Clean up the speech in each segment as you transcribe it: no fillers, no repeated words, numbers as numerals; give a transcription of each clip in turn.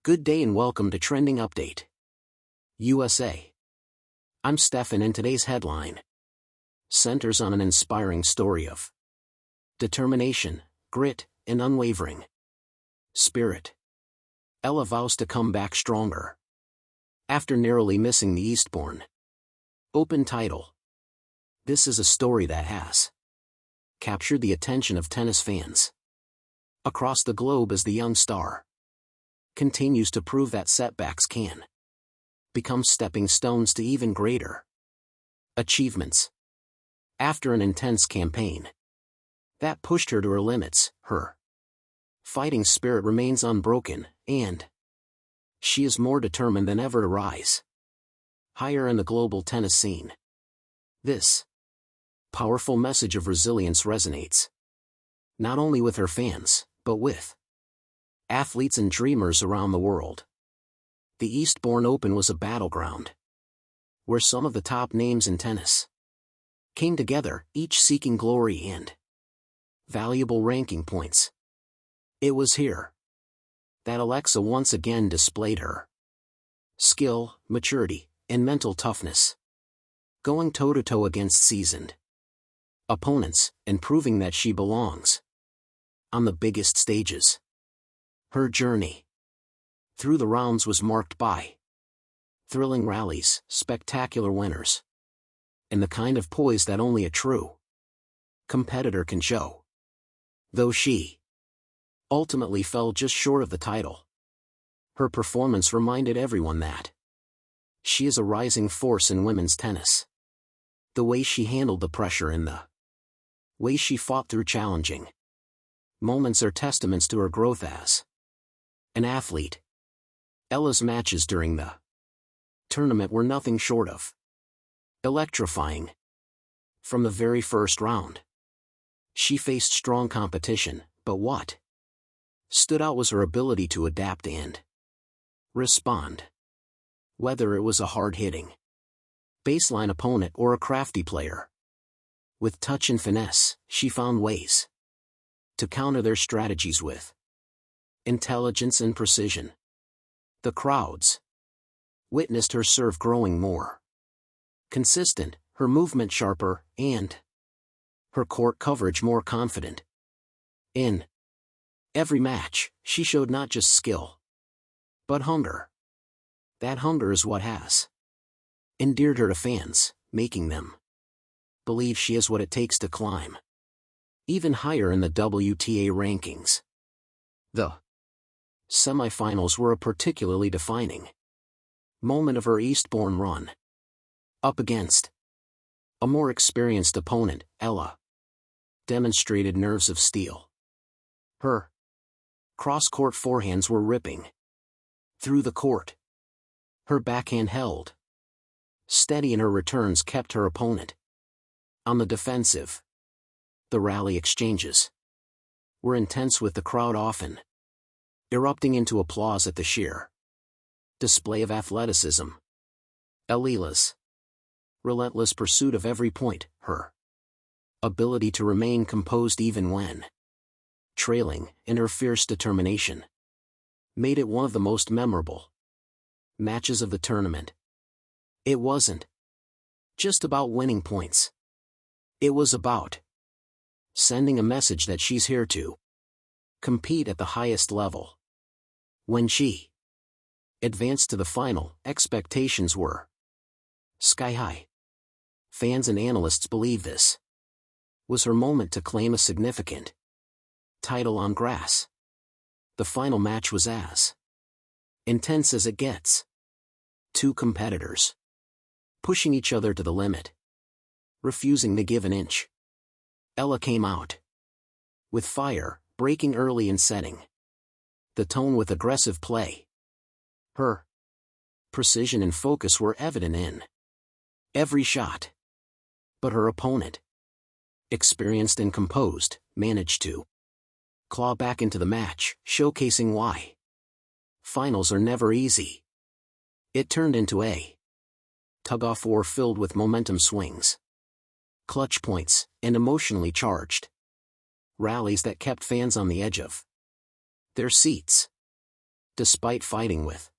Good day and welcome to Trending Update USA. I'm Stefan and today's headline centers on an inspiring story of determination, grit, and unwavering spirit. Eala vows to come back stronger after narrowly missing the Eastbourne Open title. This is a story that has captured the attention of tennis fans across the globe as the young star continues to prove that setbacks can become stepping stones to even greater achievements. After an intense campaign that pushed her to her limits, her fighting spirit remains unbroken, and she is more determined than ever to rise higher in the global tennis scene. This powerful message of resilience resonates not only with her fans, but with athletes and dreamers around the world. The Eastbourne Open was a battleground where some of the top names in tennis came together, each seeking glory and valuable ranking points. It was here that Alexa once again displayed her skill, maturity, and mental toughness, going toe-to-toe against seasoned opponents and proving that she belongs on the biggest stages. Her journey through the rounds was marked by thrilling rallies, spectacular winners, and the kind of poise that only a true competitor can show. Though she ultimately fell just short of the title, her performance reminded everyone that she is a rising force in women's tennis. The way she handled the pressure and the way she fought through challenging moments are testaments to her growth as an athlete. Eala's matches during the tournament were nothing short of electrifying. From the very first round, she faced strong competition, but what stood out was her ability to adapt and respond. Whether it was a hard-hitting baseline opponent or a crafty player with touch and finesse, she found ways to counter their strategies with intelligence and precision. The crowds witnessed her serve growing more consistent, her movement sharper, and her court coverage more confident. In every match, she showed not just skill, but hunger. That hunger is what has endeared her to fans, making them believe she has what it takes to climb even higher in the WTA rankings. The semifinals were a particularly defining moment of her Eastbourne run. Up against a more experienced opponent, Eala demonstrated nerves of steel. Her cross-court forehands were ripping through the court. Her backhand held steady and her returns kept her opponent on the defensive. The rally exchanges were intense, with the crowd often erupting into applause at the sheer display of athleticism. Eala's relentless pursuit of every point, her ability to remain composed even when trailing, and her fierce determination made it one of the most memorable matches of the tournament. It wasn't just about winning points. It was about sending a message that she's here to compete at the highest level. When she advanced to the final, expectations were sky high. Fans and analysts believe this was her moment to claim a significant title on grass. The final match was as intense as it gets. Two competitors pushing each other to the limit, refusing to give an inch. Eala came out with fire, breaking early and setting the tone with aggressive play. Her precision and focus were evident in every shot. But her opponent, experienced and composed, managed to claw back into the match, showcasing why finals are never easy. It turned into a tug-of war filled with momentum swings, clutch points, and emotionally charged rallies that kept fans on the edge of their seats. Despite fighting with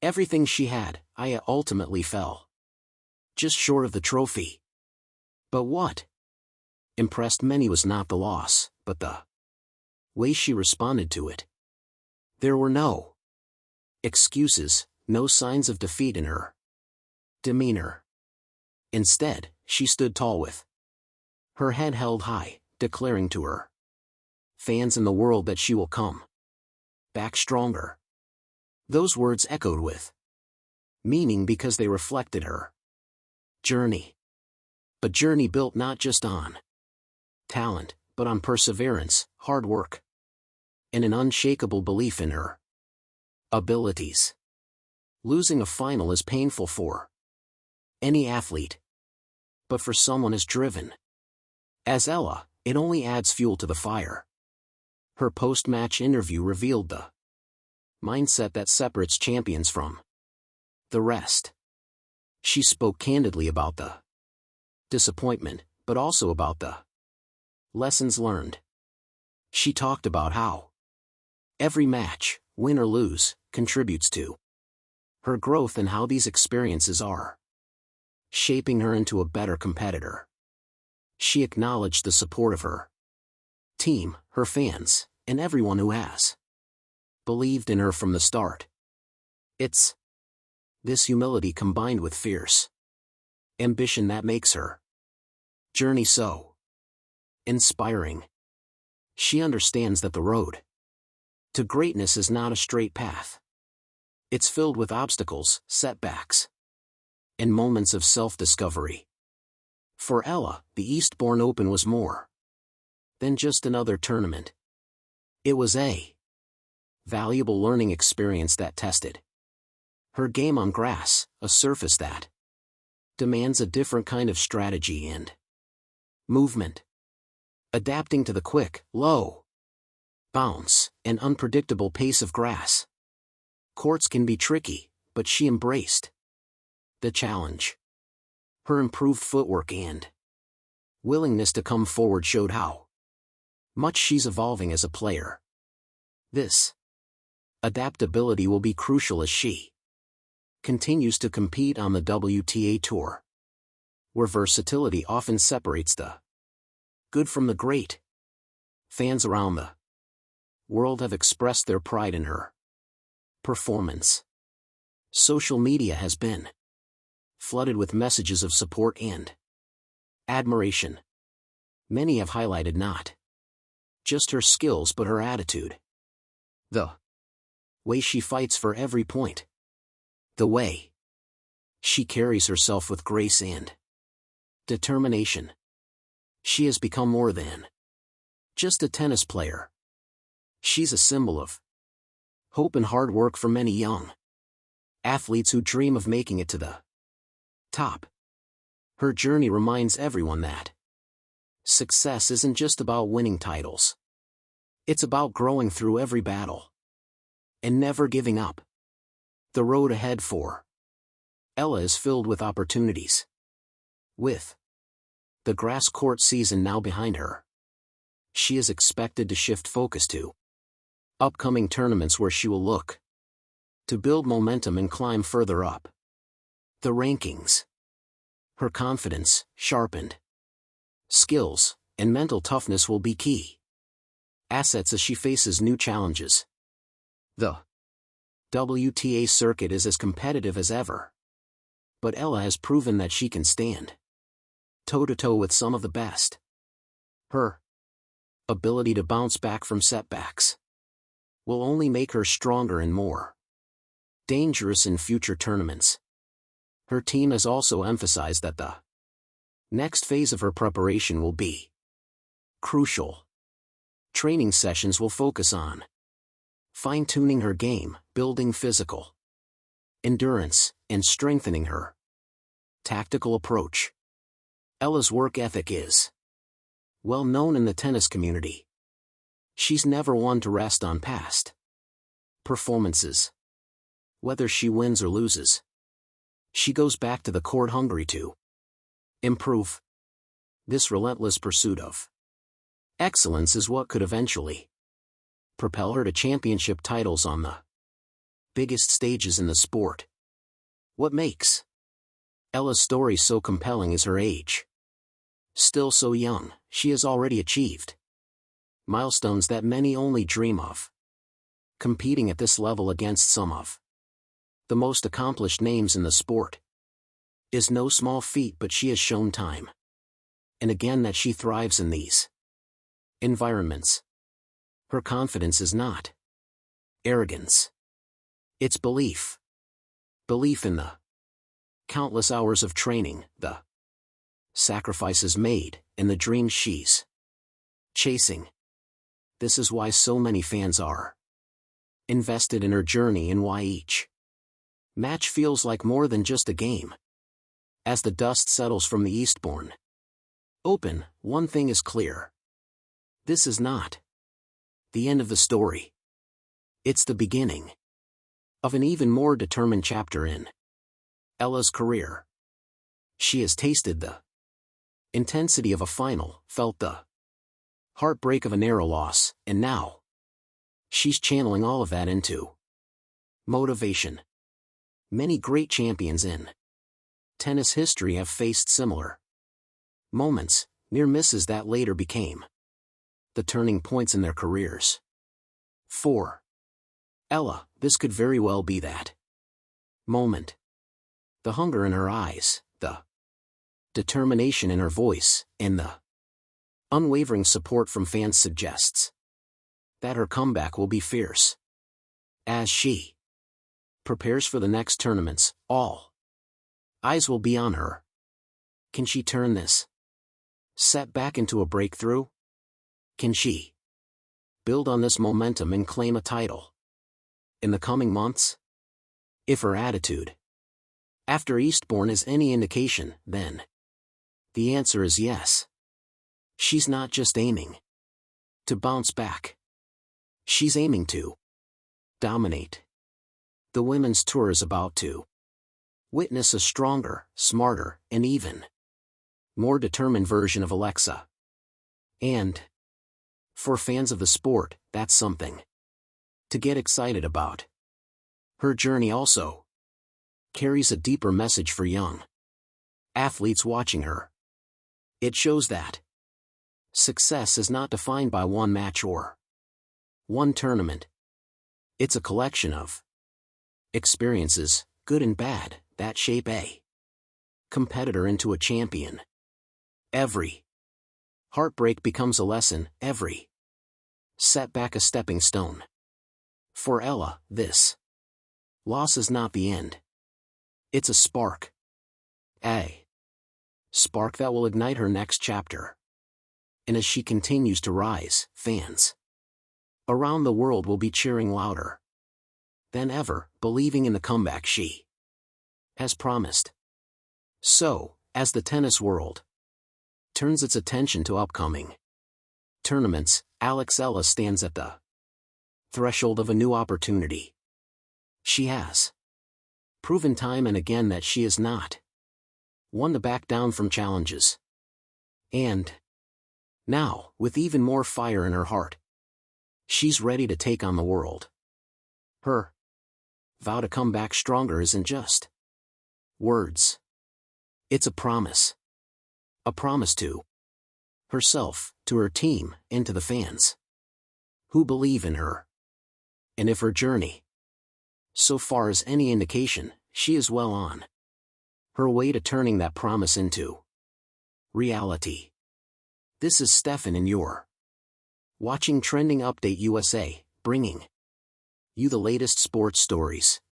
everything she had, Eala ultimately fell just short of the trophy. But what impressed many was not the loss, but the way she responded to it. There were no excuses, no signs of defeat in her demeanor. Instead, she stood tall with her head held high, declaring to her fans in the world that she will come back stronger. Those words echoed with meaning because they reflected her journey. A journey built not just on talent, but on perseverance, hard work, and an unshakable belief in her abilities. Losing a final is painful for any athlete, but for someone as driven as Eala, it only adds fuel to the fire. Her post-match interview revealed the mindset that separates champions from the rest. She spoke candidly about the disappointment, but also about the lessons learned. She talked about how every match, win or lose, contributes to her growth and how these experiences are shaping her into a better competitor. She acknowledged the support of her team, her fans, and everyone who has believed in her from the start. It's this humility combined with fierce ambition that makes her journey so inspiring. She understands that the road to greatness is not a straight path. It's filled with obstacles, setbacks, and moments of self-discovery. For Eala, the Eastbourne Open was more than just another tournament. It was a valuable learning experience that tested her game on grass, a surface that demands a different kind of strategy and movement. Adapting to the quick, low bounce, and unpredictable pace of grass courts can be tricky, but she embraced the challenge. Her improved footwork and willingness to come forward showed how much she's evolving as a player. This adaptability will be crucial as she continues to compete on the WTA Tour, where versatility often separates the good from the great. Fans around the world have expressed their pride in her performance. Social media has been flooded with messages of support and admiration. Many have highlighted not just her skills but her attitude. The way she fights for every point. The way she carries herself with grace and determination. She has become more than just a tennis player. She's a symbol of hope and hard work for many young athletes who dream of making it to the top. Her journey reminds everyone that success isn't just about winning titles. It's about growing through every battle and never giving up. The road ahead for Eala is filled with opportunities. With the grass court season now behind her, she is expected to shift focus to upcoming tournaments where she will look to build momentum and climb further up the rankings. Her confidence, sharpened skills, and mental toughness will be key assets as she faces new challenges. The WTA circuit is as competitive as ever, but Eala has proven that she can stand toe-to-toe with some of the best. Her ability to bounce back from setbacks will only make her stronger and more dangerous in future tournaments. Her team has also emphasized that the next phase of her preparation will be crucial. Training sessions will focus on fine-tuning her game, building physical endurance, and strengthening her tactical approach. Eala's work ethic is well known in the tennis community. She's never one to rest on past performances. Whether she wins or loses, she goes back to the court hungry to improve. This relentless pursuit of excellence is what could eventually propel her to championship titles on the biggest stages in the sport. What makes Eala's story so compelling is her age. Still so young, she has already achieved milestones that many only dream of. Competing at this level against some of the most accomplished names in the sport is no small feat, but she has shown time and again that she thrives in these environments. Her confidence is not arrogance. It's belief. Belief in the countless hours of training, the sacrifices made, and the dreams she's chasing. This is why so many fans are invested in her journey and why each match feels like more than just a game. As the dust settles from the Eastbourne Open, one thing is clear. This is not the end of the story. It's the beginning of an even more determined chapter in Eala's career. She has tasted the intensity of a final, felt the heartbreak of a narrow loss, and now she's channeling all of that into motivation. Many great champions in tennis history have faced similar moments, near misses that later became the turning points in their careers. For Eala, this could very well be that moment. The hunger in her eyes, the determination in her voice, and the unwavering support from fans suggests that her comeback will be fierce. As she prepares for the next tournaments, all eyes will be on her. Can she turn this setback into a breakthrough? Can she build on this momentum and claim a title in the coming months? If her attitude after Eastbourne is any indication, then the answer is yes. She's not just aiming to bounce back. She's aiming to dominate. The women's tour is about to witness a stronger, smarter, and even more determined version of Alexa. And for fans of the sport, that's something to get excited about. Her journey also carries a deeper message for young athletes watching her. It shows that success is not defined by one match or one tournament. It's a collection of experiences, good and bad, that shape a competitor into a champion. Every heartbreak becomes a lesson, every setback a stepping stone. For Eala, this loss is not the end. It's a spark. A spark that will ignite her next chapter. And as she continues to rise, fans around the world will be cheering louder than ever, believing in the comeback she has promised. So, as the tennis world turns its attention to upcoming tournaments, Eala stands at the threshold of a new opportunity. She has proven time and again that she is not one to back down from challenges. And now, with even more fire in her heart, she's ready to take on the world. Her vow to come back stronger isn't just words. It's a promise. A promise to herself, to her team, and to the fans who believe in her. And if her journey so far is any indication, she is well on her way to turning that promise into reality. This is Stefan and you're watching Trending Update USA, bringing you the latest sports stories.